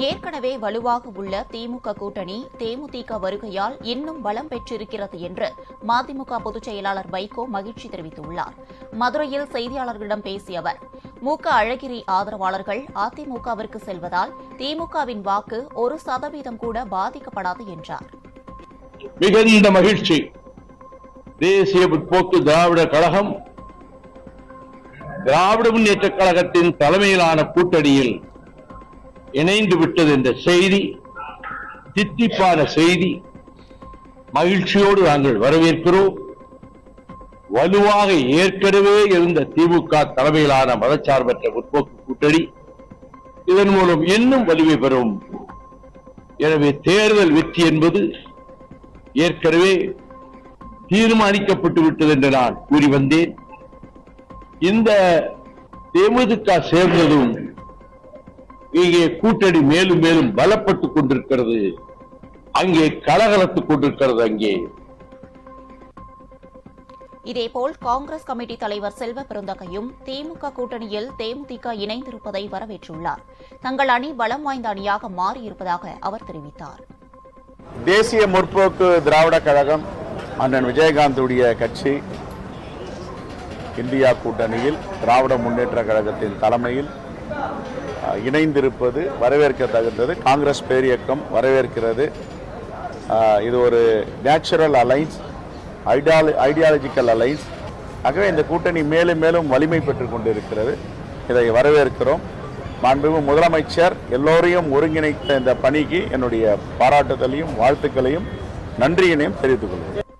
ஏற்கனவே வலுவாக உள்ள திமுக கூட்டணி தேமுதிக வருகையால் இன்னும் பலம் பெற்றிருக்கிறது என்று மதிமுக பொதுச் செயலாளர் வைகோ மகிழ்ச்சி தெரிவித்துள்ளார். மதுரையில் செய்தியாளர்களிடம் பேசிய அவர், அழகிரி ஆதரவாளர்கள் அதிமுகவிற்கு செல்வதால் திமுகவின் வாக்கு 1% கூட பாதிக்கப்படாது என்றார். மிகுந்த மகிழ்ச்சி. தேசிய முற்போக்கு திராவிட கழகம் திராவிட முன்னேற்றக் கழகத்தின் தலைமையிலான கூட்டணியில் இணைந்து விட்டது என்ற செய்தி தித்திப்பான செய்தி. மகிழ்ச்சியோடு நாங்கள் வரவேற்கிறோம். வலுவாக ஏற்கனவே இருந்த திமுக தலைமையிலான மதச்சார்பற்ற முற்போக்கு கூட்டணி இதன் மூலம் இன்னும் வலிமை பெறும். எனவே தேர்தல் வெற்றி என்பது ஏற்கனவே தீர்மானிக்கப்பட்டு விட்டது என்று நான் கூறி வந்தேன். இந்த தேமுதிக சேர்ந்ததும் இங்கே கூட்டணி மேலும் மேலும் பலப்பட்டுக் கொண்டிருக்கிறது. அங்கே கலகலத்துக் கொண்டிருக்கிறது. அங்கே இதேபோல் காங்கிரஸ் கமிட்டி தலைவர் செல்வ பெருந்தகையும் திமுக கூட்டணியில் தேமுதிக இணைந்திருப்பதை வரவேற்றுள்ளார். தங்கள் அணி பலம் வாய்ந்த அணியாக மாறியிருப்பதாக அவர் தெரிவித்தார். தேசிய முற்போக்கு திராவிட கழகம் அண்ணன் விஜயகாந்துடைய கட்சி இந்தியா கூட்டணியில் திராவிட முன்னேற்ற கழகத்தின் தலைமையில் இணைந்திருப்பது வரவேற்கத்தகுந்தது. காங்கிரஸ் பேரியக்கம் வரவேற்கிறது. இது ஒரு நேச்சுரல் அலைன்ஸ், ஐடியாலஜிக்கல் அலைன்ஸ். ஆகவே இந்த கூட்டணி மேலும் மேலும் வலிமை பெற்றுக் கொண்டிருக்கிறது. இதை வரவேற்கிறோம். மாண்புமிகு முதலமைச்சர் எல்லோரையும் ஒருங்கிணைத்த இந்த பணிக்கு என்னுடைய பாராட்டுதலையும் வாழ்த்துக்களையும் நன்றியினையும் தெரிவித்துக் கொள்கிறேன்.